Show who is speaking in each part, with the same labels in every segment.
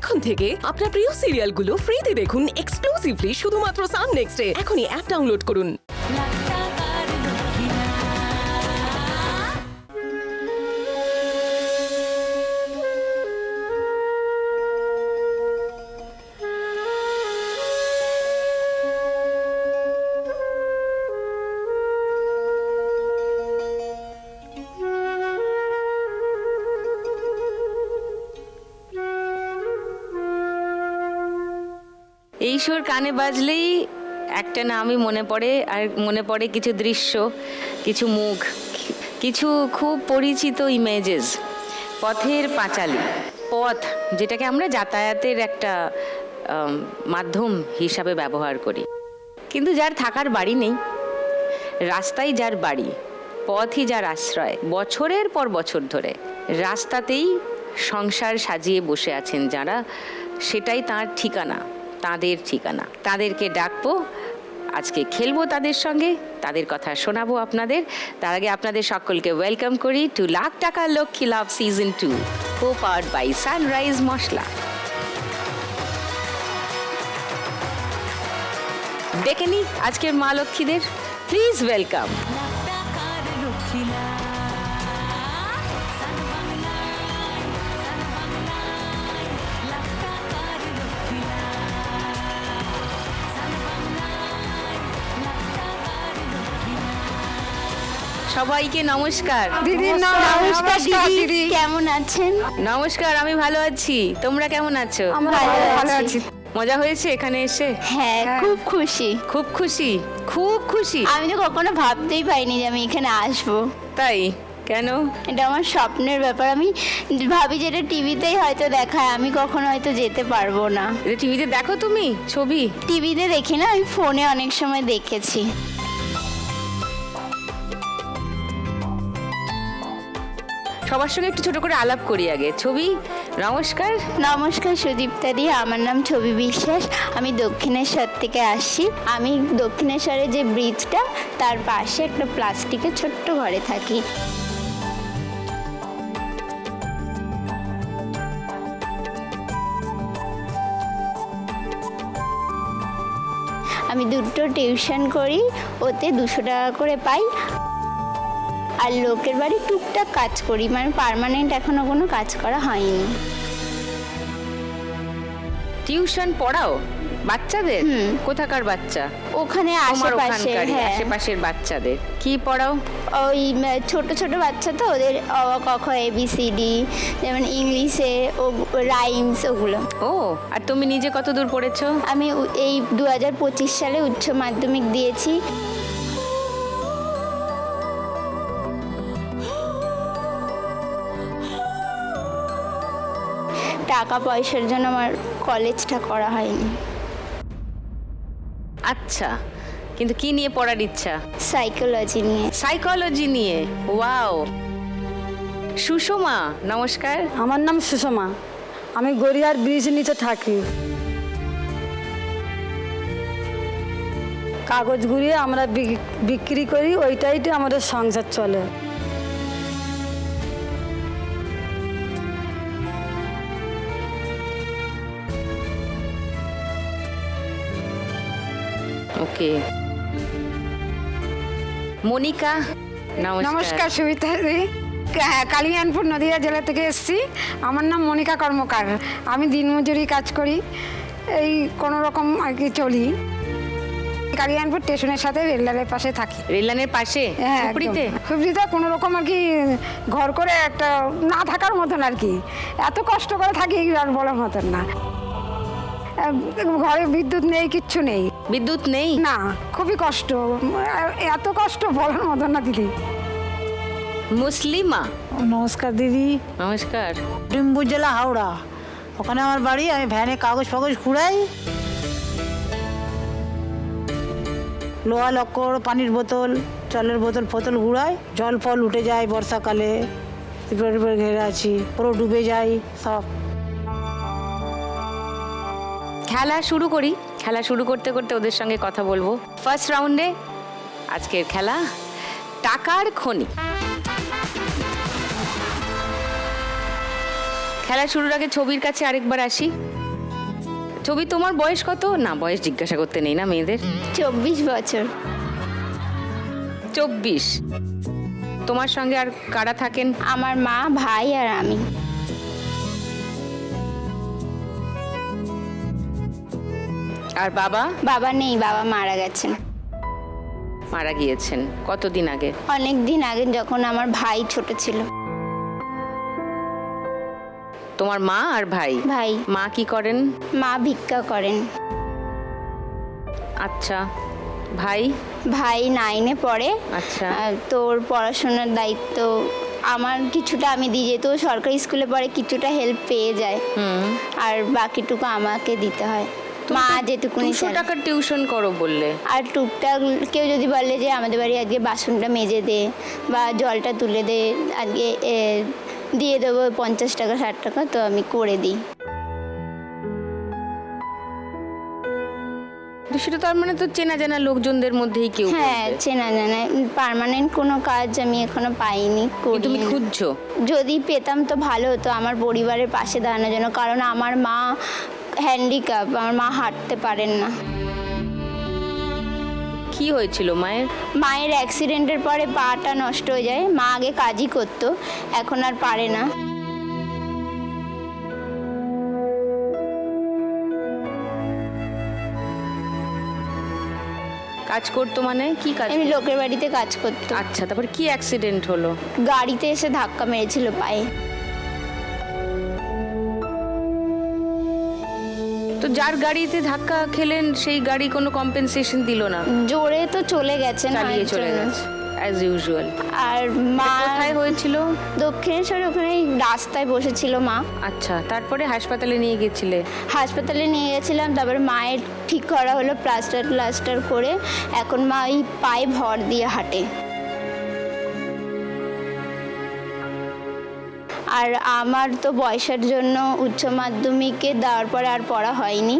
Speaker 1: এখন থেকে আপনার প্রিয় সিরিয়ালগুলো ফ্রিতে দেখুন এক্সক্লুসিভলি শুধুমাত্র সান নেক্সটে। এখনই অ্যাপ ডাউনলোড করুন।
Speaker 2: এই সুর কানে বাজলেই একটা নামই মনে পড়ে, আর মনে পড়ে কিছু দৃশ্য, কিছু মুখ, কিছু খুব পরিচিত ইমেজেস। পথের পাঁচালী, পথ যেটাকে আমরা যাতায়াতের একটা মাধ্যম হিসাবে ব্যবহার করি, কিন্তু যার থাকার বাড়ি নেই, রাস্তাই যার বাড়ি, পথই যার আশ্রয়, বছরের পর বছর ধরে রাস্তাতেই সংসার সাজিয়ে বসে আছেন যারা, সেটাই তার ঠিকানা, তাদের ঠিকানা। তাদেরকে ডাকবো, আজকে খেলবো তাদের সঙ্গে, তাদের কথা শোনাবো আপনাদের। তার আগে আপনাদের সকলকে ওয়েলকাম করি টু লাখ টাকা Lakshmi Labh season 2, co powered by Sunrise masala. ডেকে নি আজকের মা লক্ষ্মীদের, প্লিজ ওয়েলকাম। সবাইকে নমস্কার।
Speaker 3: দিদি নমস্কার দিদি, কেমন আছেন?
Speaker 2: নমস্কার, আমি ভালো আছি, তোমরা কেমন আছো?
Speaker 3: আমরা ভালো আছি।
Speaker 2: মজা হয়েছে এখানে এসে?
Speaker 3: হ্যাঁ, খুব খুশি।
Speaker 2: খুব খুশি, খুব খুশি।
Speaker 3: আমি তো কখনো ভাবতেই পারিনি যে আমি এখানে আসবো।
Speaker 2: তাই? কেন?
Speaker 3: এটা আমার স্বপ্নের ব্যাপার। আমি ভাবি যে এটা টিভিতেই হয়তো দেখায়, আমি কখনো হয়তো যেতে পারবো না।
Speaker 2: এটা টিভিতে দেখো তুমি ছবি?
Speaker 3: টিভিতে দেখি না, আমি ফোনে অনেক সময় দেখেছি।
Speaker 2: সবার সঙ্গে একটু ছোট করে আলাপ করি আগে। ছবি, নমস্কার।
Speaker 3: নমস্কার সুদীপ্তা দি, আমার নাম ছবি বিশ্বাস, আমি দক্ষিণেশ্বর থেকে আসছি। আমি দক্ষিণেশ্বরের যে ব্রিজটা তার পাশে একটা প্লাস্টিকের ছোট্ট ঘরে থাকি। আমি দুটো টিউশন করি, ওতে 200 টাকা করে পাই। আর লোকের বাড়ি টুকটাক কাজ করি, মানে পার্মানেন্ট এখনো কোনো কাজ করা হয়নি।
Speaker 2: টিউশন পড়াও বাচ্চাদের? কোথাকার বাচ্চা?
Speaker 3: ওখানে আশেপাশে, হ্যাঁ,
Speaker 2: আশেপাশের বাচ্চাদের কি পড়াও?
Speaker 3: ওই ছোট ছোট বাচ্চা তো, ওদের অ ক খ ABCD, যেমন ইংলিশে ও রাইমস, ওগুলো।
Speaker 2: ও, আর তুমি নিজে কত দূর পড়েছো?
Speaker 3: আমি এই 2025 সালে উচ্চ মাধ্যমিক দিয়েছি। টাকা পয়সার জন্য আমার কলেজটা করা হয়নি।
Speaker 2: আচ্ছা, কিন্তু কি নিয়ে পড়ার ইচ্ছা?
Speaker 3: সাইকোলজি নিয়ে।
Speaker 2: সাইকোলজি নিয়ে, ওয়াও। সুষমা, নমস্কার।
Speaker 4: আমার নাম সুষমা, আমি গড়িয়ার ব্রিজ নিচে থাকি। কাগজ গুঁড়িয়ে আমরা বিক্রি করি, ওইটাই আমাদের সংসার চলে।
Speaker 2: ওকে। মনিকা,
Speaker 5: নমস্কার সুমিতা দি, কালিয়ানপুর নদিয়া জেলা থেকে এসেছি। আমার নাম মনিকা কর্মকার, আমি দিনমজুরি কাজ করি, এই কোনো রকম আর কি চলি। কালিয়ানপুর স্টেশনের সাথে রেললাইনের পাশে থাকি।
Speaker 2: রেললাইনের পাশে?
Speaker 5: হ্যাঁ,
Speaker 2: হুপড়িতে?
Speaker 5: হুপড়িতে কোনো রকম আর কি ঘর করে একটা না থাকার মতন আর কি, এত কষ্ট করে থাকি আর বলার মতন না। ঘরে বিদ্যুৎ নেই, কিচ্ছু নেই।
Speaker 2: বিদ্যুৎ নেই?
Speaker 5: না, খুবই কষ্ট, এত কষ্ট বলার মতন না দিদি।
Speaker 2: মুসলিমা,
Speaker 4: নমস্কার দিদি।
Speaker 2: নমস্কার।
Speaker 4: ডিম্বু জেলা হাওড়া, ওখানে আমার বাড়ি। আমি ভ্যানে কাগজ ফাগজ কুড়াই, লোহা লক্কর, পানির বোতল, জলের বোতল ফতল ঘুরাই। জল ফল উঠে যায় বর্ষাকালে, ত্রিপুরা ঘেরে আছি, পুরো ডুবে যায় সব।
Speaker 2: খেলা শুরু করি। খেলা শুরু করতে করতে ওদের সঙ্গে কথা বলবো। ফার্স্ট রাউন্ডে আজকের খেলা টাকার খনি। খেলা শুরুর আগে ছবির কাছে আরেকবার আসি। ছবি, তোমার বয়স কত? না, বয়স জিজ্ঞাসা করতে নেই না মেয়েদের।
Speaker 3: 24 বছর।
Speaker 2: 24। তোমার সঙ্গে আর কারা থাকেন?
Speaker 3: আমার মা, ভাই আর আমি।
Speaker 2: আর বাবা?
Speaker 3: বাবা নেই, বাবা মারা গেছেন।
Speaker 2: মারা গিয়েছেন কতদিন আগে?
Speaker 3: অনেক দিন আগে, যখন আমার ভাই ছোট ছিল।
Speaker 2: তোমার মা আর ভাই?
Speaker 3: ভাই।
Speaker 2: মা কি করেন?
Speaker 3: মা ভিক্ষা করেন।
Speaker 2: আচ্ছা, ভাই?
Speaker 3: ভাই 9-এ পড়ে।
Speaker 2: আচ্ছা।
Speaker 3: তোর পড়াশোনার দায়িত্ব আমার কিছুটা আমি দিই, যেহেতু ও সরকারি স্কুলে পড়ে, কিছুটা হেল্প পেয়ে যায়। আর বাকিটুকু আমাকে দিতে হয়। মা যেটুকুনি
Speaker 2: 200 টাকার টিউশন করো বললে।
Speaker 3: আর টুকটাক কেউ যদি বলে যে আমাদের বাড়ি আজকে বাসনটা মেজে দে বা জলটা তুলে দে, আজকে দিয়ে দেবো 50 টাকা 60 টাকা, তো আমি করে দিই।
Speaker 2: সেটা তার মানে তো চেনা জানা লোকজনদের মধ্যেই কেউ
Speaker 3: হ্যাঁ,
Speaker 2: করবে।
Speaker 3: চেনা জানা। পার্মানেন্ট কোনো কাজ আমি এখনো পাইনি, করি
Speaker 2: তুমি
Speaker 3: না।
Speaker 2: খুঁজছো?
Speaker 3: যদি পেতাম তো ভালো হতো, আমার পরিবারের পাশে দাঁড়ানোর জন্য। কারণ আমার মা হ্যান্ডিক্যাপ, আমার মা হাঁটতে পারেন না।
Speaker 2: কি হয়েছিল মায়ের?
Speaker 3: মায়ের অ্যাক্সিডেন্টের পরে পাটা নষ্ট হয়ে যায়। মা আগে কাজই করতো, এখন আর পারে না।
Speaker 2: কাজ করতো মানে কি কাজ?
Speaker 3: আমি লোকের বাড়িতে কাজ করতো।
Speaker 2: আচ্ছা, তারপর কি অ্যাক্সিডেন্ট হলো?
Speaker 3: গাড়িতে এসে ধাক্কা মেরেছিল পায়ে।
Speaker 2: তো যার গাড়িতে ধাক্কা খেলেন সেই গাড়ি কোনো কম্পেনসেশন দিল না?
Speaker 3: জোরে তো চলে গেছে না,
Speaker 2: চালিয়ে
Speaker 3: এর
Speaker 2: চলে
Speaker 3: জন্য।
Speaker 2: গেছে অ্যাজ ইউজুয়াল।
Speaker 3: আর মা
Speaker 2: কোথায় হয়েছিল?
Speaker 3: দক্ষিণেশ্বরে, ওখানে রাস্তায় বসেছিল মা।
Speaker 2: আচ্ছা, তারপরে হাসপাতালে নিয়ে গেছিলে?
Speaker 3: হাসপাতালে নিয়ে গেছিলাম, তারপরে মায়ের ঠিক করা হলো, প্লাস্টার করে এখন মা ওই পায়ে ভর দিয়ে হাঁটে। আর আমার তো বয়সের জন্য উচ্চ মাধ্যমিকে দেওয়ার পরে আর পড়া হয়নি।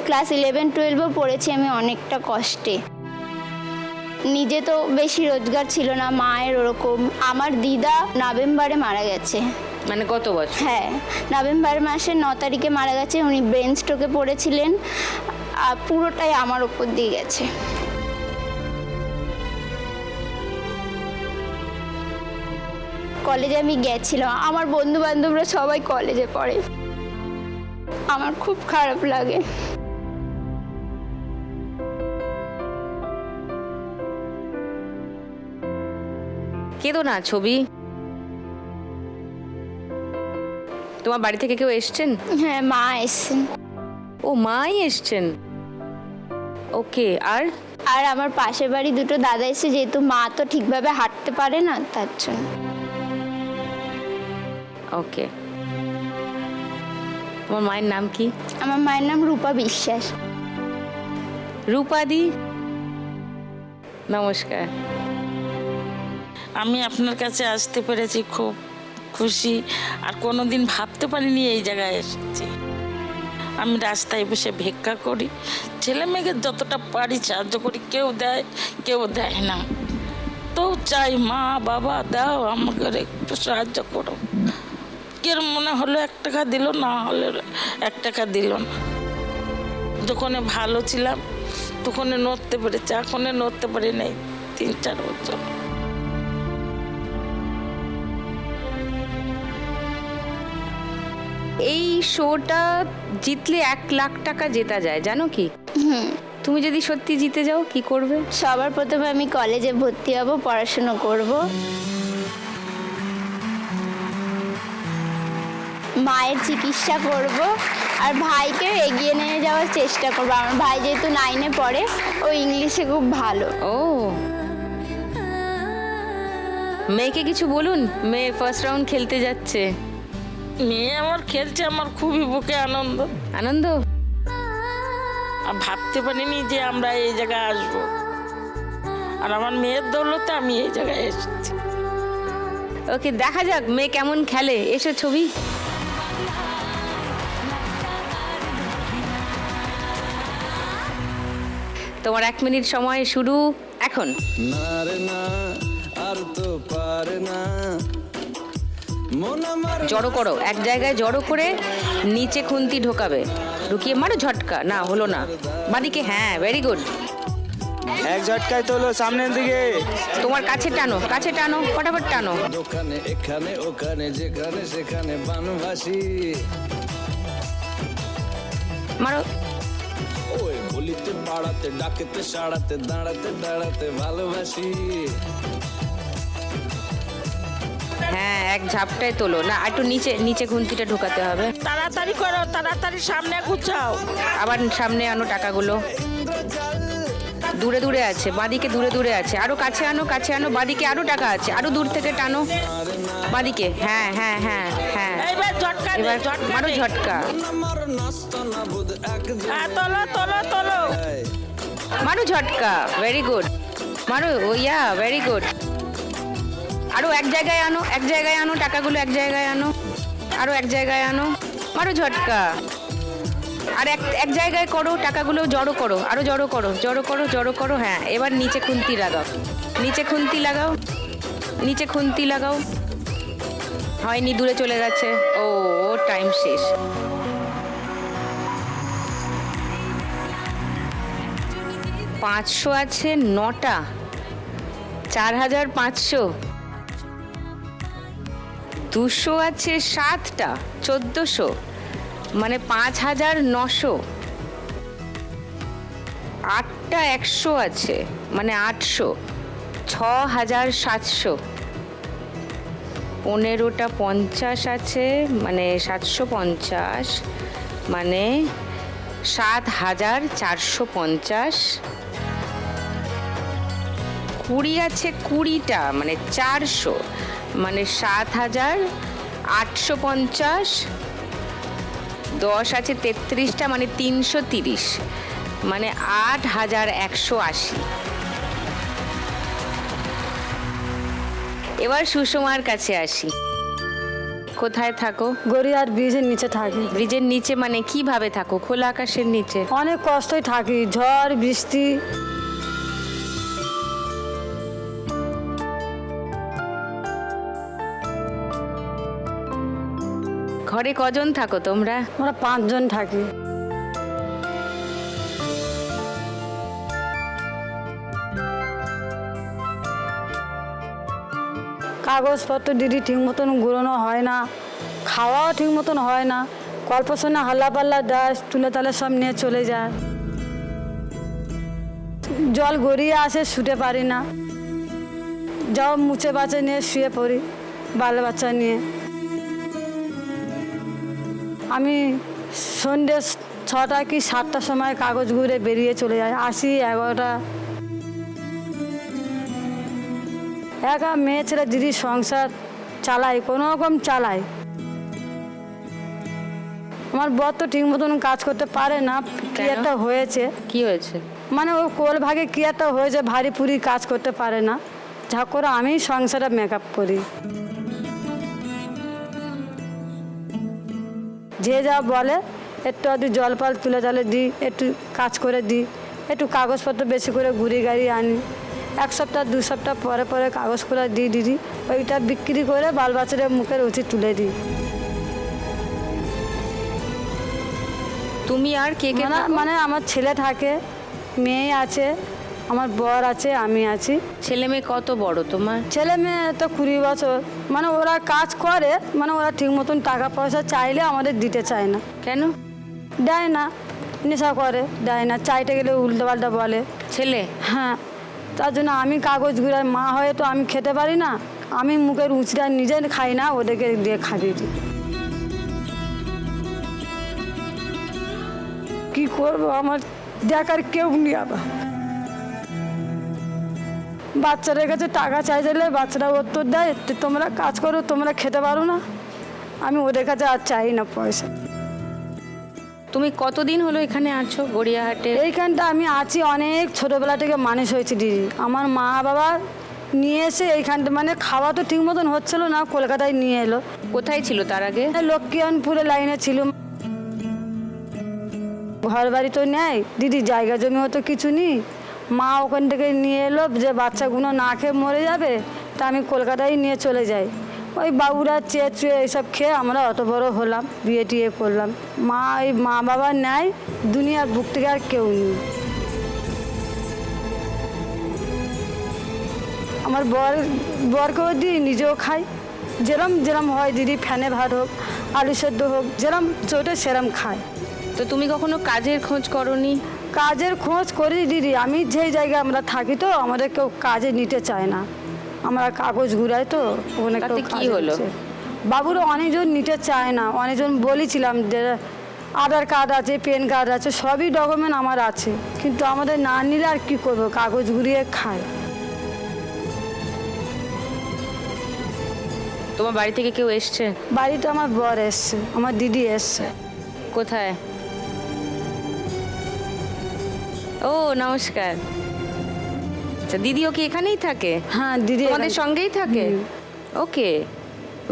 Speaker 3: ক্লাস 11-12ও পড়েছি আমি অনেকটা কষ্টে। নিজে তো বেশি রোজগার ছিল না, মায়ের ওরকম। আমার দিদা নভেম্বরে মারা গেছে।
Speaker 2: মানে গত বছর?
Speaker 3: হ্যাঁ, নভেম্বর মাসের 9 তারিখে মারা গেছে। উনি ব্রেন স্ট্রোকে পড়েছিলেন, আর পুরোটাই আমার ওপর দিয়ে গেছে। কলেজে আমি গেছিলাম, আমার বন্ধু বান্ধবরা সবাই কলেজে পড়ে, আমার খুব খারাপ লাগে।
Speaker 2: কেঁদো না ছবি। তোমার বাড়ি থেকে কেউ এসছেন?
Speaker 3: হ্যাঁ, মা এসছেন।
Speaker 2: ও, মাই এসছেন। ওকে। আর
Speaker 3: আর আমার পাশের বাড়ি দুটো দাদা এসে, যেহেতু মা তো ঠিকভাবে হাঁটতে পারে না, তার জন্য।
Speaker 2: ওকে। তোমার মায়ের নাম কি?
Speaker 3: আমার মায়ের নাম রূপা বিশ্বাস।
Speaker 2: রূপাদি, নমস্কার।
Speaker 6: আমি আপনার কাছে আসতে পেরেছি, খুব খুশি। আর কোনোদিন ভাবতে পারিনি এই জায়গায় এসেছি। আমি রাস্তায় বসে ভিক্ষা করি, ছেলে মেয়েকে যতটা পারি সাহায্য করি। কেউ দেয়, কেউ দেয় না। তো চাই মা বাবা দাও, আমাকে একটু সাহায্য করো। কেউ মনে হলো 1 টাকা দিল, না হলে 1 টাকা দিল না। যখন ভালো ছিলাম তখন নড়তে পেরেছি, এখন নড়তে পারি নাই 3-4 বছর।
Speaker 2: এই শোটা জিতলে 1 লাখ টাকা জেতা যায়, জানো কি? তুমি যদি সত্যি জিতে যাও কি করবে?
Speaker 3: সবার প্রথমে আমি কলেজে ভর্তি হব, পড়াশুনো করব। মায়ের চিকিৎসা করব, আর ভাইকে এগিয়ে নিয়ে যাওয়ার চেষ্টা করব। আমার ভাই যেহেতু 9-এ পড়ে, ও ইংলিশে খুব ভালো।
Speaker 2: ও, মেয়েকে কিছু বলুন, মেয়ে ফার্স্ট রাউন্ড খেলতে যাচ্ছে।
Speaker 6: মেয়ে আমার খেলছে, আমার খুবই বুকে আনন্দ।
Speaker 2: আনন্দ?
Speaker 6: আর ভাবতে পারিনি যে আমরা এই জায়গায় আসবো। আর আমার মেয়ের দৌলতে আমি এই জায়গায় এসেছি।
Speaker 2: ওকে, দেখা যাক মেয়ে কেমন খেলে। এসো ছবি। তোমার 1 মিনিট সময় শুরু এখন।
Speaker 7: না রে না, আর তো পারে না,
Speaker 2: জড়ো করো, এক জায়গায় জড়ো করে নিচে খুন্তি ঢোকাবে, ঢুকিয়ে মারো ঝটকা। না হলো না, বাদিকে, হ্যাঁ ভেরি গুড।
Speaker 7: এক ঝটকায় তোলো সামনের দিকে।
Speaker 2: তোমার কাছে টানো, কাছে টানো, ফটাফট টানো।
Speaker 8: দোকানে এখানে ওখানে যেখানে সেখানে বানভাসি,
Speaker 2: মারো।
Speaker 8: ওই গলিতে পাড়াতে ডাকেতে সাড়াতে দাঁড়াতে দাঁড়াতে ভালোবাসি।
Speaker 2: হ্যাঁ, এক ঝাপটায় তোলো। না, একটু নিচে নিচে খুন্তিটা ঢোকাতে হবে।
Speaker 6: তাড়াতাড়ি করো, তাড়াতাড়ি সামনে গুছাও।
Speaker 2: আবার সামনে আনো টাকাগুলো। দূরে দূরে আছে, বাঁদিকে দূরে দূরে আছে, আরো কাছে আনো, কাছে আনো। বাঁদিকে আরো টাকা আছে, আরো দূর থেকে টানো বাঁদিকে। হ্যাঁ হ্যাঁ হ্যাঁ হ্যাঁ,
Speaker 6: এইবার ঝটকা দে,
Speaker 2: এবার
Speaker 6: ঝটকা
Speaker 2: মারো
Speaker 6: দে।
Speaker 2: ঝটকা।
Speaker 8: আমার নাস্তা না বোধ এক
Speaker 6: হ্যাঁ, তোলো তোলো তোলো।
Speaker 2: মারো ঝটকা, ভেরি গুড। মারো, ওইয়া ভেরি গুড। আরো এক জায়গায় আনো, এক জায়গায় আনো টাকাগুলো, এক জায়গায় আনো, আরো এক জায়গায় আনো, মারো ঝটকা। আর এক জায়গায় করো, টাকাগুলো জড়ো করো, আরো জড়ো করো, জড়ো করো, জড়ো করো। হ্যাঁ, এবার নিচে খুন্তি লাগাও, নিচে খুন্তি লাগাও, নিচে খুন্তি লাগাও। হয়নি, দূরে চলে গেছে। ও, টাইম শেষ। পাঁচশো আছে 9টা, 4500। 200 আছে 7টা, 1400, মানে 5900। 8টা 100 আছে, মানে 800, 6700। 15টা 50 আছে, মানে 750, মানে 7450। 20 আছে 20টা, মানে 400, মানে 7850। 10 আছে 33টা, মানে 330, মানে 8180। এবার সুষমার কাছে আসি। কোথায় থাকো?
Speaker 9: গড়িয়ার ব্রিজের নিচে থাকি।
Speaker 2: ব্রিজের নিচে মানে কিভাবে থাকো? খোলা আকাশের নিচে?
Speaker 9: অনেক কষ্টই থাকি, ঝড় বৃষ্টি।
Speaker 2: ঘরে কজন থাকো তোমরা?
Speaker 9: আমরা 5 জন থাকি। কাগজপত্র দিদি ঠিক মতন গুঁড়োনো হয় না, খাওয়াও ঠিক মতন হয় না। কল্পসনা হাল্লা পাল্লা দেয়, তুলে তালে সব নিয়ে চলে যায়। জল গড়িয়ে আসে, শুতে পারি না, যাও মুছে বাচ্চা নিয়ে শুয়ে পড়ি বাল বাচ্চা নিয়ে। আমি সন্ধ্যে 6টা কি 7টার সময় কাগজ ঘুরে বেরিয়ে চলে যায়, আসি 11টা। একা মেয়ে ছেলে দিদি সংসার চালাই, কোনো রকম চালাই। আমার বর তো ঠিক মতন কাজ করতে পারে না। কি একটা হয়েছে।
Speaker 2: কি হয়েছে?
Speaker 9: মানে ও কোল ভাগে কি একটা হয়েছে, ভারী পুরি কাজ করতে পারে না। যা করে আমি সংসারে মেকআপ করি। যে যা বলে একটু আধটু জল ফল তুলে তালে দিই, একটু কাজ করে দিই, একটু কাগজপত্র বেশি করে ঘুরি গাড়ি আনি। 1 সপ্তাহ 2 সপ্তাহ পরে পরে কাগজ করে দিই দিদি, ওইটা বিক্রি করে বাল বাচ্চাদের মুখের উচিত তুলে দিই।
Speaker 2: তুমি আর কে কে থাকো?
Speaker 9: মানে আমার ছেলে থাকে, মেয়ে আছে, আমার বর আছে, আমি আছি।
Speaker 2: ছেলে মেয়ে কত বড় তোমার?
Speaker 9: ছেলে মেয়ে তো 20 বছর। মানে ওরা কাজ করে, মানে ওরা ঠিক মতন টাকা পয়সা চাইলে আমাদের দিতে চায় না।
Speaker 2: কেন?
Speaker 9: দেয় না, নেশা করে, দেয় না, চাইতে গেলে উল্টো পাল্টা বলে।
Speaker 2: ছেলে?
Speaker 9: হ্যাঁ, তার জন্য আমি কাগজ ঘুরাই, মা হয়ে তো আমি খেতে পারি না। আমি মুখের উঁচটা নিজে খাই না, ওদেরকে দিয়ে খাইয়ে দিই। কি করবো, আমার দেখার কেউ নেই। আবার বাচ্চাদের কাছে টাকা চাই দিলে বাচ্চারা উত্তর দেয়, তোমরা কাজ করো, তোমরা খেতে পারো না। আমি ওদের কাছে আর চাই না পয়সা।
Speaker 2: তুমি কতদিন হলো এখানে আছো গড়িয়াহাটে?
Speaker 9: এইখানটা আমি আছি অনেক ছোটোবেলা থেকে মানুষ হয়েছি দিদি। আমার মা বাবা নিয়ে এসে এইখানটা, মানে খাওয়া তো ঠিক মতন হচ্ছিল না, কলকাতায় নিয়ে এলো।
Speaker 2: কোথায় ছিল তার আগে?
Speaker 9: লক্ষ্মীপুরে লাইনে ছিল। ঘর বাড়ি তো নেয় দিদি, জায়গা জমিও তো কিছু নেই। মা ওখান থেকে নিয়ে এলো যে বাচ্চাগুলো না খেয়ে মরে যাবে, তা আমি কলকাতায় নিয়ে চলে যাই। ওই বাবুরা চেয়ে চুয়ে এইসব খেয়ে আমরা অত বড় হলাম, বিয়ে টিয়ে করলাম। মা বাবার ন্যায় দুনিয়ার বুক থেকে আর কেউ নেই। আমার বরকেও দিই, নিজেও খাই। যেরম হয় দিদি, ফ্যানে ভাত হোক, আলু সেদ্ধ হোক, যেরম চোটে সেরম খায়।
Speaker 2: তো তুমি কখনো কাজের খোঁজ করনি?
Speaker 9: কাজের খোঁজ করি দিদি, আমি যেই জায়গায় আমরা থাকি তো আমাদের কেউ কাজে নিতে চায় না, আমরা কাগজ ঘুরাই তো ওখানে।
Speaker 2: তাতে কি হলো?
Speaker 9: বাবুরা অনেকজন নিতে চায় না, অনেকজন বলেছিলাম যে আধার কার্ড আছে, প্যান কার্ড আছে, সবই ডকুমেন্ট আমার আছে, কিন্তু আমাদের না নিলে আর কি করবো, কাগজ ঘুরিয়ে খায়।
Speaker 2: তোমার বাড়ি থেকে কেউ এসছে?
Speaker 9: বাড়িতে আমার বর এসছে, আমার দিদি এসছে।
Speaker 2: কোথায়? ও নমস্কার। আচ্ছা, দিদিও কি এখানেই থাকে?
Speaker 9: হ্যাঁ দিদি
Speaker 2: তোমাদের সঙ্গেই থাকে? ওকে,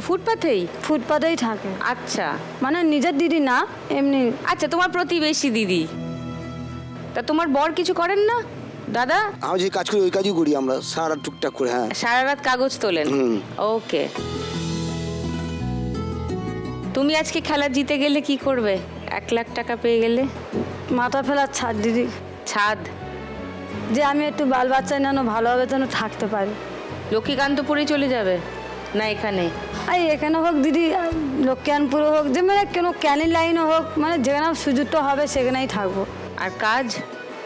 Speaker 2: ফুটপাথেই?
Speaker 9: ফুটপাতেই থাকে।
Speaker 2: আচ্ছা,
Speaker 9: মানে নিজের দিদি না, এমনি।
Speaker 2: আচ্ছা, তোমার প্রতিবেশী দিদি। তা তোমার বর কিছু করেন না দাদা?
Speaker 10: আমি যে কাজ করি ওই কাজই করি আমরা, সারা টুকটাক করে। হ্যাঁ,
Speaker 2: সারা রাত কাগজ তোলেন? ওকে। তুমি আজকে খেলা জিতে গেলে কি করবে? 1 লাখ টাকা পেয়ে গেলে?
Speaker 9: মাথা ফেলার ছাদ দিদি।
Speaker 2: ছাদ?
Speaker 9: যে আমি একটু বাল বাচ্চা যেন ভালোভাবে যেন থাকতে পারি।
Speaker 2: লক্ষ্মীকান্তপুরে চলে যাবে না এখানে?
Speaker 9: এখানে হোক দিদি, লক্ষ্মীকান্তপুরে হোক, যে মানে কোনো ক্যানিং লাইনে হোক, মানে যেখানে সুযোগটা হবে সেখানেই থাকবো।
Speaker 2: আর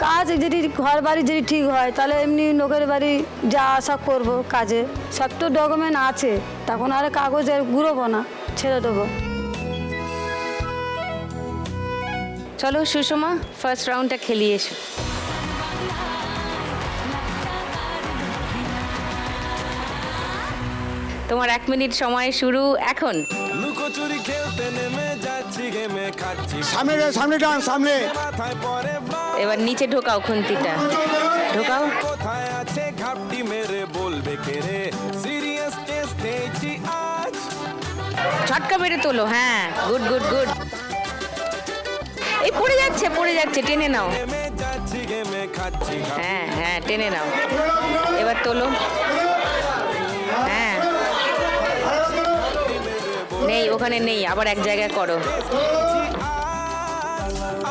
Speaker 2: কাজ
Speaker 9: যদি ঘর বাড়ি যদি ঠিক হয় তাহলে এমনি লোকের বাড়ি যা আশা করব কাজে। সব তো ডকুমেন্ট আছে, তখন আর কাগজের ঘুরবো না, ছেড়ে দেবো।
Speaker 2: চলো সুষমা, ফার্স্ট রাউন্ডটা খেলিয়ে এসো। তোমার 1 মিনিট সময় শুরু এখন।
Speaker 8: লুকোচুরি খেলতে নেমে যাচ্ছি, গেমে খাচ্ছি,
Speaker 10: সামনে টান, সামনে।
Speaker 8: মাথায় পরে
Speaker 2: এবার নিচে ঢোকাও, খুন্তিটা ঢোকাও।
Speaker 8: কোথায় আছে ঘাপটি মেরে বলবে কে রে, সিরিয়াস টেস্ট নেছি আজ।
Speaker 2: ঝটকা মেরে তোলো। হ্যাঁ, গুড গুড গুড। এই পড়ে যাচ্ছে, টেনে নাও।
Speaker 8: নেমে যাচ্ছি, গেমে খাচ্ছি,
Speaker 2: হ্যাঁ হ্যাঁ, টেনে নাও। এবার তোলো। হ্যাঁ, নেই, ওখানে নেই, আবার এক জায়গায় করো।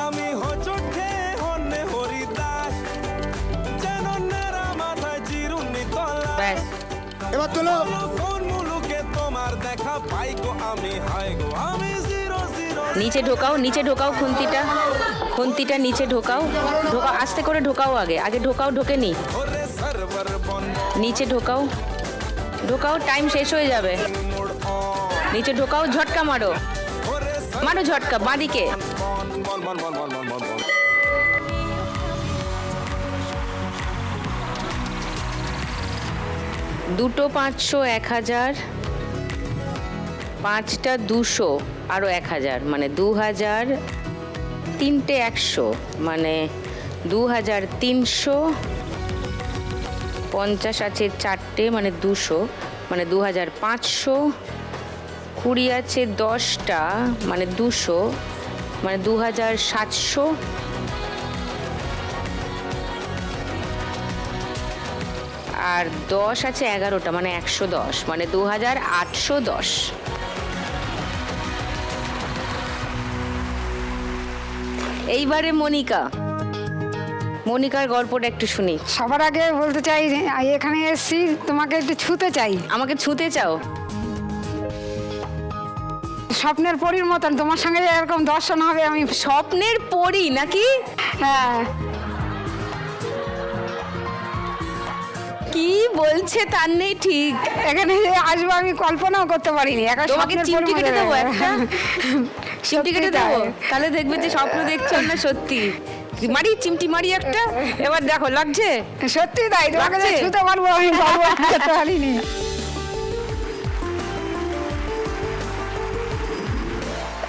Speaker 8: আমি হোচটে হন্যে হরিদাস, যেন নেরা মাথায় চিরুনি তলা।
Speaker 2: ব্যাস,
Speaker 10: এবার তোলো।
Speaker 8: কোন মুলুকে তোমার দেখা পাই গো আমি, হায় গো আমি 0-0।
Speaker 2: নিচে ঢোকাও খুন্তিটা নিচে ঢোকাও, আস্তে করে ঢোকাও। আগে ঢোকাও, ঢোকে নি।
Speaker 8: ওরে সার্ভার বন
Speaker 2: নিচে ঢোকাও, টাইম শেষ হয়ে যাবে। নিচে ঢোকাও, ঝটকা মারো, ঝটকা বাঁদিকে।
Speaker 8: বন
Speaker 2: 2টো 500, 1000, 5টা 200, আরও 1000, মানে 2000, 3টে 100, মানে 2300, 50 আছে 4টে, মানে 200, মানে 2500, 20 আছে 10টা, মানে 200, মানে 2700, আর 10 আছে 11টা, মানে 110, মানে 2810। এইবারে মনিকার গল্পটা একটু শুনি।
Speaker 5: সবার আগে বলতে চাই, এখানে এসেছি তোমাকে একটু ছুতে চাই।
Speaker 2: আমাকে ছুতে চাও?
Speaker 5: স্বপ্নের পরীর মতন তোমার সঙ্গে এরকম দর্শন হবে। আমি
Speaker 2: স্বপ্নের পরী নাকি?
Speaker 5: হ্যাঁ।
Speaker 2: কি বলছে তার নেই ঠিক।
Speaker 5: এখানে যে আসবো আমি কল্পনাও করতে পারিনি।
Speaker 2: তোমাকে চিমটি কেটে দেবো একটা, চিমটি কেটে দেবো, তাহলে দেখবে যে স্বপ্ন দেখছো না সত্যি। চিমটি মারি একটা, এবার দেখো লাগছে।
Speaker 5: সত্যি তাই, তোমাকে যে ছুতে পারবো আমি করতে পারিনি।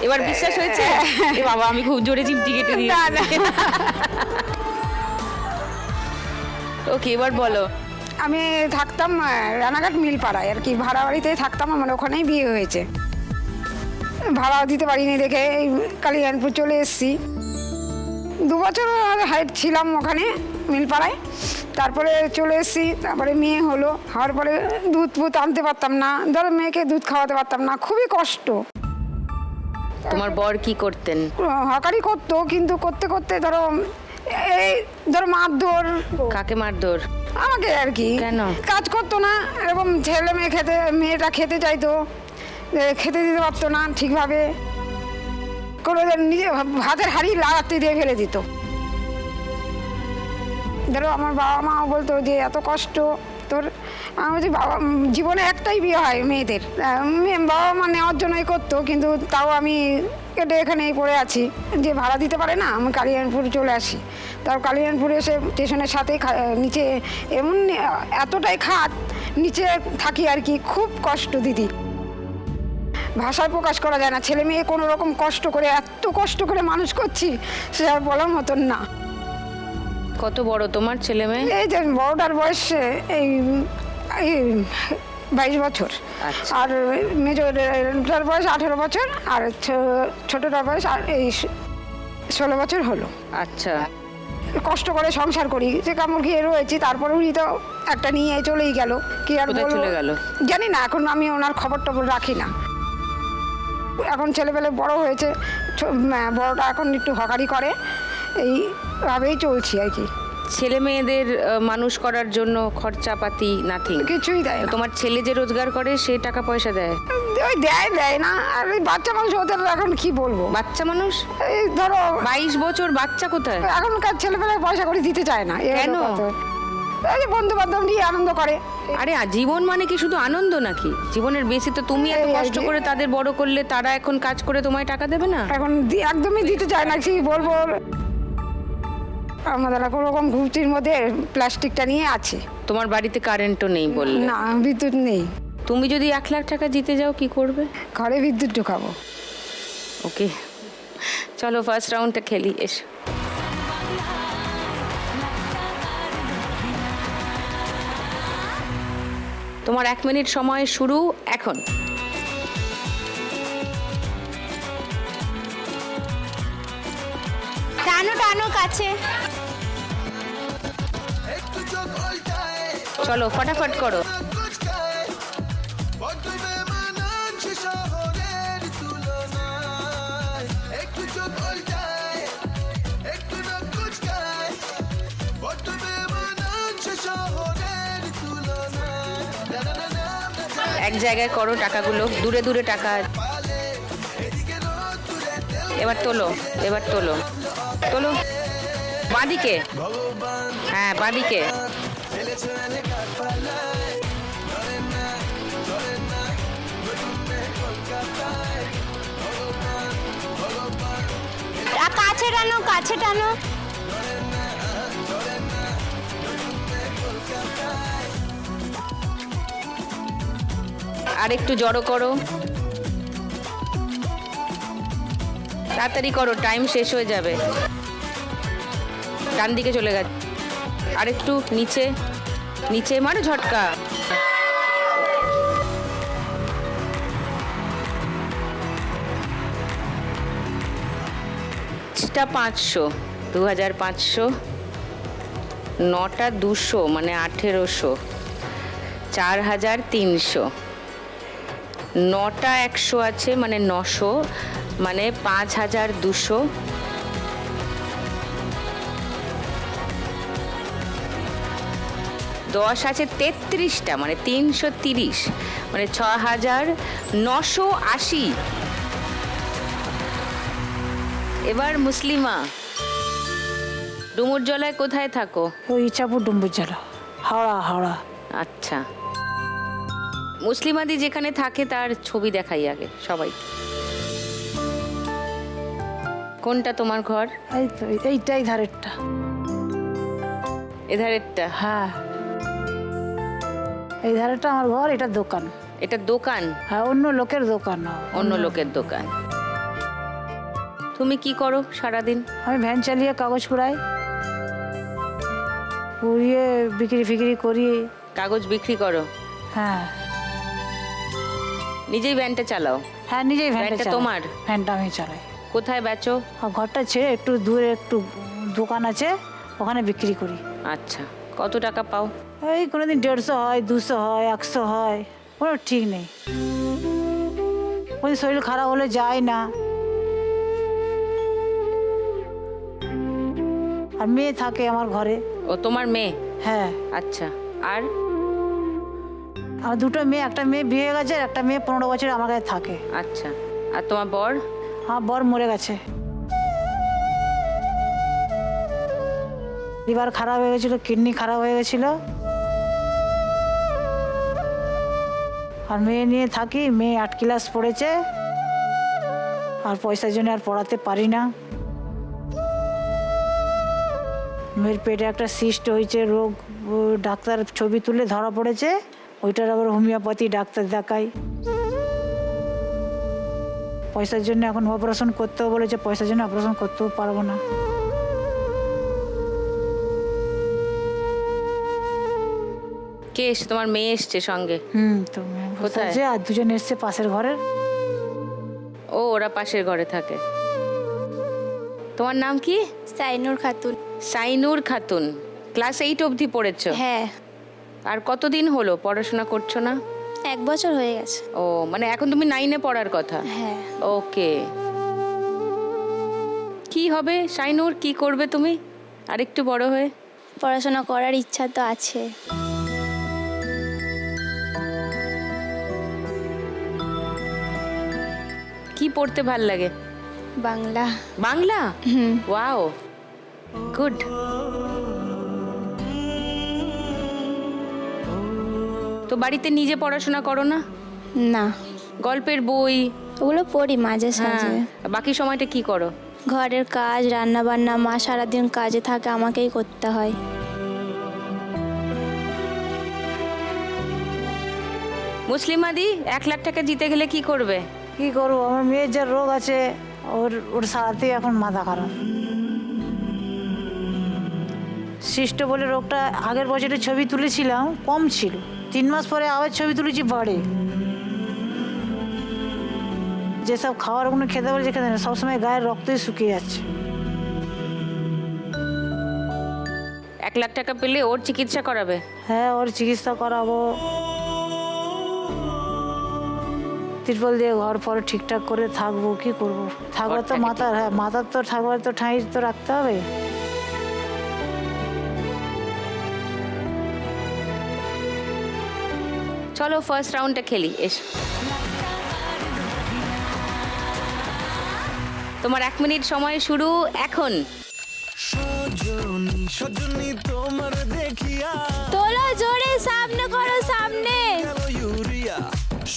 Speaker 2: এবার বিশ্বাস হয়েছে? এ বাবা, আমি খুব জোরে চিমটি কেটে দিই। ওকে, এবার বলো।
Speaker 5: আমি থাকতাম রানাঘাট মিলপাড়ায় আর কি, ভাড়া বাড়িতেই থাকতাম। আমার ওখানেই বিয়ে হয়েছে। ভাড়া দিতে পারিনি দেখে এই কালিয়ানপুর চলে এসেছি। 2 বছর হাইট ছিলাম ওখানে মিলপাড়ায়। তারপরে চলে এসেছি, তারপরে মেয়ে হলো, হওয়ার পরে দুধ ফুধ আনতে পারতাম না, ধরো মেয়েকে দুধ খাওয়াতে পারতাম না, খুবই কষ্ট।
Speaker 2: তোমার বর কি করতেন?
Speaker 5: হকারি করতো, কিন্তু করতে করতে ধরো এই ধরো মারধর,
Speaker 2: কাকে মারধর?
Speaker 5: আমাকে আর কি।
Speaker 2: কেন?
Speaker 5: কাজ করতো না, এরকম ছেলে মেয়ে মেয়েটা খেতে চাইতো, খেতে দিতে পারতো না ঠিকভাবে, কোনো নিজে ভাতের হাঁড়ি লাগাতে দিয়ে ফেলে দিত। ধরো আমার বাবা মাও বলতো যে এত কষ্ট তোর, আমি বলছি বাবা জীবনে একটাই বিয়ে হয় মেয়েদের, বাবা মা নেওয়ার জন্যই করতো, কিন্তু তাও আমি কেটে এখানেই পড়ে আছি, যে ভাড়া দিতে পারে না, আমি কালিয়ানপুর চলে আসি। তার কালিয়ানপুরে এসে স্টেশনের সাথেই নিচে এমন এতটাই খাট, নিচে থাকি আর কি, খুব কষ্ট দিদি, ভাষায় প্রকাশ করা যায় না। ছেলে মেয়ে কোনো রকম কষ্ট করে, এত কষ্ট করে মানুষ করছি, সে আর বলার মতন না।
Speaker 2: কত বড় তোমার ছেলে মেয়ে?
Speaker 5: এই যে বড়টার বয়স এই 22 বছর, আর মেজরটার বয়স 18 বছর, আর ছোটটার বয়স এই 16 বছর হলো।
Speaker 2: আচ্ছা,
Speaker 5: কষ্ট করে সংসার করি, যে কামড় খেয়ে রয়েছি, তারপরে উনি তো একটা নিয়ে চলেই গেল। কি আর
Speaker 2: কোথায় চলে গেল
Speaker 5: জানি না, এখন আমি ওনার খবর টবর রাখি না। এখন ছেলেপেলে বড় হয়েছে, বড়টা এখন একটু হকারি করে, এইভাবেই চলছি আর কি।
Speaker 2: ছেলে মেয়েদের মানুষ করার জন্য খরচাপাতি নাথিং,
Speaker 5: কিছুই দেয় না।
Speaker 2: তোমার ছেলে যে রোজগার করে সে টাকা পয়সা দেয়?
Speaker 5: ওই দেয় না, আর ওই বাচ্চা মানুষ ওদের এখন কি বলবো।
Speaker 2: বাচ্চা মানুষ?
Speaker 5: এই ধরো
Speaker 2: 22 বছর বাচ্চা কোথায়?
Speaker 5: এখনকার ছেলেপেলে পয়সা করে দিতে চায় না।
Speaker 2: কেন?
Speaker 5: বন্ধু বান্ধব নিয়ে আনন্দ করে।
Speaker 2: আরে জীবন মানে কি শুধু আনন্দ নাকি? জীবনের বেশি তো তুমি এত কষ্ট করে তাদের বড় করলে, তারা এখন কাজ করে তোমায় টাকা দেবে না?
Speaker 5: এখন একদমই দিতে চায় না, কি বলবো। আমাদের কোনো রকম ঘুরতির মধ্যে প্লাস্টিকটা নিয়ে আছে।
Speaker 2: তোমার বাড়িতে কারেন্টও নেই বললে?
Speaker 5: না, বিদ্যুৎ নেই।
Speaker 2: তুমি যদি 1 লাখ টাকা জিতে যাও কি করবে?
Speaker 5: ঘরে বিদ্যুৎ ঢোকাবো।
Speaker 2: ওকে, চলো ফার্স্ট রাউন্ডটা খেলি, এসো। তোমার 1 মিনিট সময় শুরু এখন।
Speaker 3: টানো টানো কাছে।
Speaker 2: চলো ফটাফট করো। এক জায়গায় করো টাকাগুলো, দূরে দূরে টাকা। এবার তোলো, এবার তোলো, তোলো বাঁদিকে, হ্যাঁ বাঁদিকে।
Speaker 3: কাছে টানো, কাছে টানো।
Speaker 2: আর একটু জড়ো করো, তাড়াতাড়ি করো, টাইম শেষ হয়ে যাবে। ডান দিকে চলে গেছে, আর একটু নিচে, নিচে মারো ঝটকা। টা 500, 2500, 9টা 200 মানে 1800, 4300, 9টা 100 আছে মানে 900 মানে 5200, 10 আছে 33টা মানে 330 মানে 6980। এবার মুসলিমা, ডুমুরজলায় কোথায় থাকো?
Speaker 4: ওই ইচ্ছাপুর ডুম্বুরজলা, হাওড়া হাওড়া।
Speaker 2: আচ্ছা, মুসলিমাদি যেখানে থাকে তার ছবি দেখাই আগে সবাই। কোনটা তোমার ঘর?
Speaker 4: এই তো এইটাই ধারেরটা।
Speaker 2: এধারেরটা?
Speaker 4: হ্যাঁ, এই ধারেরটা আমার ঘর, এটা দোকান।
Speaker 2: এটা দোকান?
Speaker 4: হ্যাঁ, অন্য লোকের দোকান।
Speaker 2: অন্য লোকের দোকান। তুমি কি করো সারাদিন?
Speaker 4: আমি ভ্যান চালিয়ে কাগজ কুড়াই, কুড়িয়ে বিক্রি ফিক্রি করি।
Speaker 2: কাগজ বিক্রি করো?
Speaker 4: হ্যাঁ।
Speaker 2: নিজেই ভ্যানটা চালাও?
Speaker 4: হ্যাঁ, নিজেই
Speaker 2: ভ্যানটা তোমার?
Speaker 4: ভ্যানটা আমি চালাই।
Speaker 2: কোথায় বেচো?
Speaker 4: আর ঘরটা ছেড়ে একটু দূরে একটু দোকান আছে, ওখানে বিক্রি করি।
Speaker 2: আচ্ছা, কত টাকা পাও?
Speaker 4: এই কোনোদিন 150 হয়, 200 হয়, 100 হয়, কোনো ঠিক নেই। কোনোদিন শরীর খারাপ হলে যায় না। আর মেয়ে থাকে আমার ঘরে।
Speaker 2: ও তোমার মেয়ে?
Speaker 4: হ্যাঁ।
Speaker 2: আচ্ছা, আর?
Speaker 4: আমার দুটো মেয়ে, একটা মেয়ে বিয়ে হয়ে গেছে, আর একটা মেয়ে 15 বছর আমার কাছে থাকে।
Speaker 2: আচ্ছা, আর তোমার বর?
Speaker 4: আমার বর মরে গেছে। লিভার খারাপ হয়ে গেছিলো, কিডনি খারাপ হয়ে গেছিলো। আর মেয়ে নিয়ে থাকি, মেয়ে 8 ক্লাস পড়েছে, আর পয়সার জন্য আর পড়াতে পারি না। মেয়ের পেটে একটা সিস্ট হয়েছে, রোগ, ডাক্তার ছবি তুলে ধরা পড়েছে, ওইটার আবার হোমিওপ্যাথি ডাক্তার দেখাই। পয়সার জন্য এখন অপারেশন করতেও বলেছে, পয়সার জন্য অপারেশন করতেও পারবো না।
Speaker 2: কে এসছে? তোমার মেয়ে এসছে সঙ্গে?
Speaker 4: তো
Speaker 2: কোথায়?
Speaker 4: আর দুজন এসছে পাশের ঘরের।
Speaker 2: ও, ওরা পাশের ঘরে থাকে। তোমার নাম কি?
Speaker 3: সাইনুর খাতুন।
Speaker 2: সাইনুর খাতুন। ক্লাস 8 অবধি পড়েছো?
Speaker 3: হ্যাঁ।
Speaker 2: আর কতদিন হলো পড়াশোনা করছো না?
Speaker 3: 1 বছর হয়ে গেছে।
Speaker 2: ও, মানে এখন তুমি 9-এ পড়ার কথা?
Speaker 3: হ্যাঁ।
Speaker 2: ওকে। কি হবে সাইনুর, কি করবে তুমি আর একটু বড় হয়ে?
Speaker 3: পড়াশোনা করার ইচ্ছা তো আছে।
Speaker 2: কি পড়তে ভাল লাগে?
Speaker 3: বাংলা।
Speaker 2: বাংলা? Wow, good. তো বাড়িতে নিজে পড়াশোনা করো না?
Speaker 3: না,
Speaker 2: গল্পের বই?
Speaker 3: ওগুলো পড়ি মাঝে সাঝে।
Speaker 2: হ্যাঁ, বাকি সময়টা কি করো?
Speaker 3: ঘরের কাজ, রান্না বান্না, মা সারাদিন কাজে থাকে, আমাকেই করতে হয়।
Speaker 2: মুসলিমাদি 1 লাখ টাকা জিতে গেলে কি করবে?
Speaker 4: কি করবো, আমার মেয়ের যা রোগ আছে, ওর সারাতেই এখন মাথা খারাপ। সিস্ট বলে রোগটা, আগের বছরে ছবি তুলেছিলাম, কম ছিল, 3 মাস পরে আবার ছবি তুলেছি, বাড়ে। যেসব খাবারগুলো খেতে বলেছে খেতে না, সবসময় গায়ের রক্তই শুকিয়ে যাচ্ছে।
Speaker 2: 1 লাখ টাকা পেলে ওর চিকিৎসা করাবে?
Speaker 4: হ্যাঁ, ওর চিকিৎসা করাবো, তিরপল দিয়ে ঘর পরে ঠিকঠাক করে থাকবো। কি করবো, থাকবো তো মাথার, হ্যাঁ মাথার তো থাকবার তো ঠাঁই তো রাখতে হবে।
Speaker 2: চলো ফার্স্ট রাউন্ডটা খেলি, এস। তোমার 1 মিনিট সময় শুরু এখন।
Speaker 8: সজনী সজনী তোমার দেখিয়া
Speaker 3: তোলো জোরে, সামনে করো, সামনে।
Speaker 8: গেল ইউরিয়া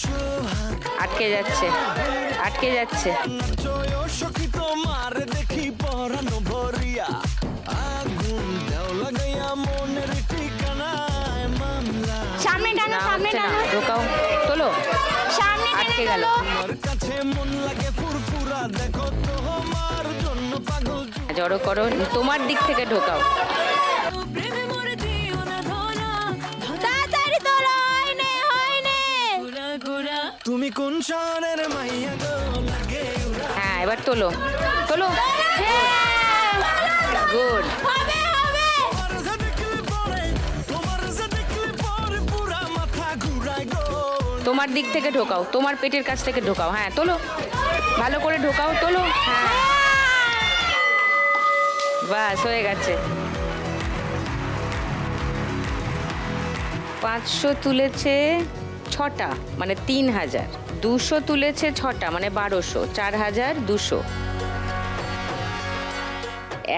Speaker 8: সোহাগ
Speaker 2: আটকে যাচ্ছে, আটকে যাচ্ছে।
Speaker 8: জয় সখী তোমার দেখি পরানো ভরিয়া আগুন দেও লাগাইয়া মনের ঠিকানায় মামলা
Speaker 3: সামনে টানো,
Speaker 2: না
Speaker 3: সামনে
Speaker 2: হচ্ছে না,
Speaker 3: টানো,
Speaker 2: ঢোকাও, তোলো।
Speaker 3: সামনে
Speaker 2: আটকে
Speaker 3: টেনে
Speaker 2: গেল।
Speaker 3: তোলো।
Speaker 8: তোমার কাছে মন লাগে ফুরফুরা দেখো তোমার জন্য পাগল
Speaker 2: জড়ো করো, তোমার দিক থেকে ঢোকাও।
Speaker 3: তাড়াতাড়ি তোলো, হয়নি, হয়নি।
Speaker 8: তুমি কোন শহরের মাইয়া গো লাগে
Speaker 2: হ্যাঁ, এবার তোলো, তোলো। গুড।
Speaker 3: হবে, হবে।
Speaker 8: তোমার যে দেখলে পরে তোমার যে দেখলে পরে পুরা মাথা ঘুরায় গো
Speaker 2: তোমার দিক থেকে ঢোকাও, তোমার পেটের কাছ থেকে ঢোকাও। হ্যাঁ, তোলো, ভালো করে ঢোকাও, তোলো। হ্যাঁ, বাস হয়ে গেছে। 500 তুলেছে 6টা, মানে 3000। 200 তুলেছে 6টা, মানে 1200, 4200।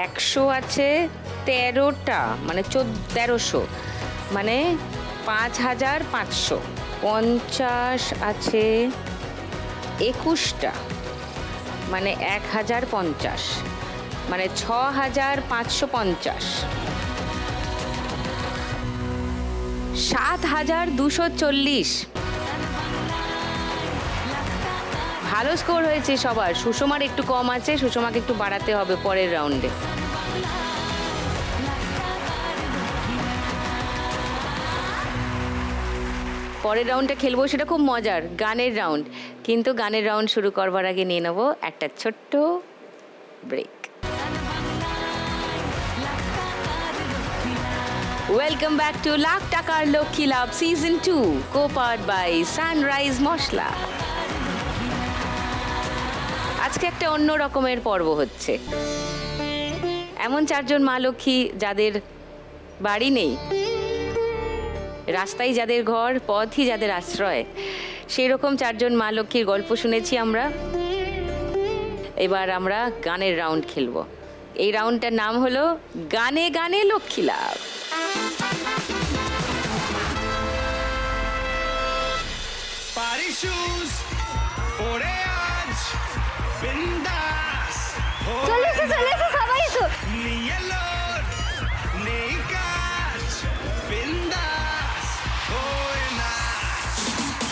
Speaker 2: 100 আছে 13টা, মানে 1300, মানে 5500। 50 আছে 21টা, মানে 1050, মানে 6550। 7240। ভালো স্কোর হয়েছে সবার। সুষমার একটু কম আছে, সুষমাকে একটু বাড়াতে হবে পরের রাউন্ডে। পরের রাউন্ডটা খেলবো, সেটা খুব মজার, গানের রাউন্ড। কিন্তু গানের রাউন্ড শুরু করবার আগে নিয়ে নেবো একটা ছোট্ট break. Welcome back to lakh টাকার Lakshmi Labh season 2, co-powered by Sunrise masala. আজকে একটা অন্য রকমের পর্ব হচ্ছে। এমন 4 জন মা লক্ষ্মী যাদের বাড়ি নেই, রাস্তায় যাদের ঘর, পথই যাদের আশ্রয়, সেই রকম 4 জন মা লক্ষ্মীর গল্প শুনেছি আমরা। এবার আমরা গানের রাউন্ড খেলবো। এই রাউন্ডটার নাম হলো গানে গানে লক্ষ্মী লাভ।
Speaker 8: পারি শুজ পরে আজ বিন্দাস
Speaker 3: চলে এসো সবাই এসো।
Speaker 8: নিয়ে লোড নেই কাজ বিন্দাস হয় না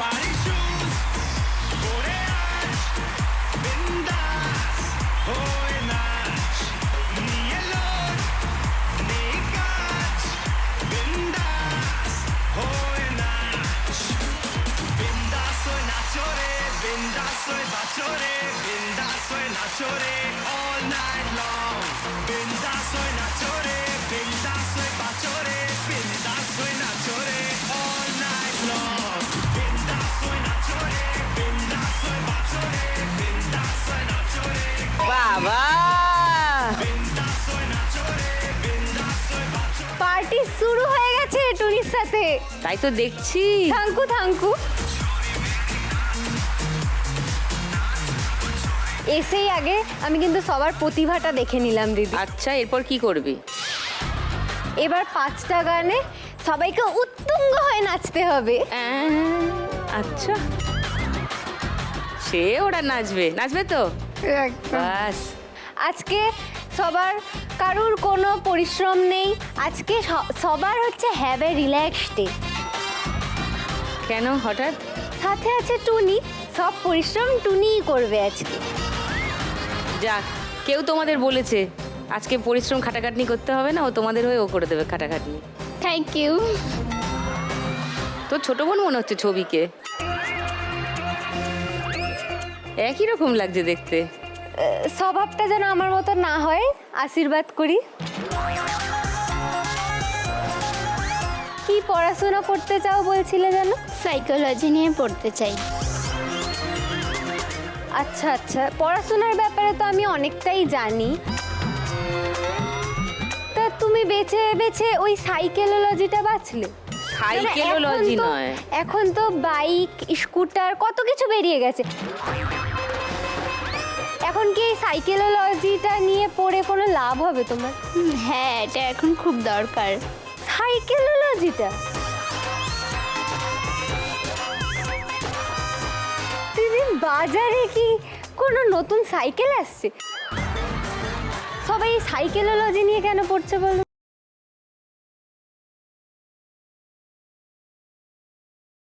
Speaker 8: পারি শুজ পরে আজ বিন্দাস হয় না নিয়ে লোড নেই কাজ বিন্দাস হয় না বিন্দাস হয় নাচো রে বিন্দাস হয় বাঁচো রে বিন্দাস হয় নাচো রে all night long বিন্দাস হয় নাচো রে বিন্দাস হয় বাঁচো রে বিন্দাস হয় নাচো রে all night long বিন্দাস হয় নাচো রে বিন্দাস হয় বাঁচো রে বিন্দাস হয় নাচো রে
Speaker 2: বাবা,
Speaker 8: বিন্দাস হয় নাচো রে বিন্দাস হয় বাঁচো
Speaker 3: পার্টি শুরু হয়ে গেছে টুনির সাথে।
Speaker 2: তাই তো দেখছি।
Speaker 3: থাঙ্কু এসেই আগে আমি কিন্তু সবার প্রতিভাটা দেখে নিলাম দিদি।
Speaker 2: আচ্ছা, এরপর কি করবি?
Speaker 3: এবার 5টা গানে সবাইকে উত্তুঙ্গ হয়ে নাচতে হবে।
Speaker 2: আচ্ছা, সে ওরা নাচবে তো
Speaker 5: একদম।
Speaker 2: বাস।
Speaker 3: আজকে সবার কারুর কোনো পরিশ্রম নেই, আজকে সবার হচ্ছে হ্যাভ এ রিল্যাক্স ডে।
Speaker 2: কেন হঠাৎ?
Speaker 3: সাথে আছে টুনি, সব পরিশ্রম টুনিই করবে আজকে।
Speaker 2: যাক, কেউ তোমাদের বলেছে আজকে পরিশ্রম খাটাখাটনি করতে হবে না, ও তোমাদের হয়ে ও করে দেবে খাটাখাটনি।
Speaker 3: Thank you.
Speaker 2: তো ছোট বোন মনে হচ্ছে ছবিকে, একই রকম লাগছে দেখতে।
Speaker 3: স্বভাবটা যেন আমার মতো না হয়, আশীর্বাদ করি। কি পড়াশোনা করতে চাও বলছিলে যেন? সাইকোলজি নিয়ে পড়তে চাই। আচ্ছা আচ্ছা, পড়াশোনার ব্যাপারে তো আমি অনেকটাই জানি। তা তুমি বেছে বেছে ওই সাইকেলোলজিটা বাছলে?
Speaker 2: সাইকেলোলজি নয়,
Speaker 3: এখন তো বাইক, স্কুটার কত কিছু বেরিয়ে গেছে। এখন কি এই সাইকেলোলজিটা নিয়ে পড়ে কোনো লাভ হবে তোমার? হ্যাঁ, এটা এখন খুব দরকার সাইকেলোলজিটা। দিন বাজারে কি কোনো নতুন সাইকেল আসছে? সবাই সাইকেলোলজি নিয়ে কেন পড়ছে বলো?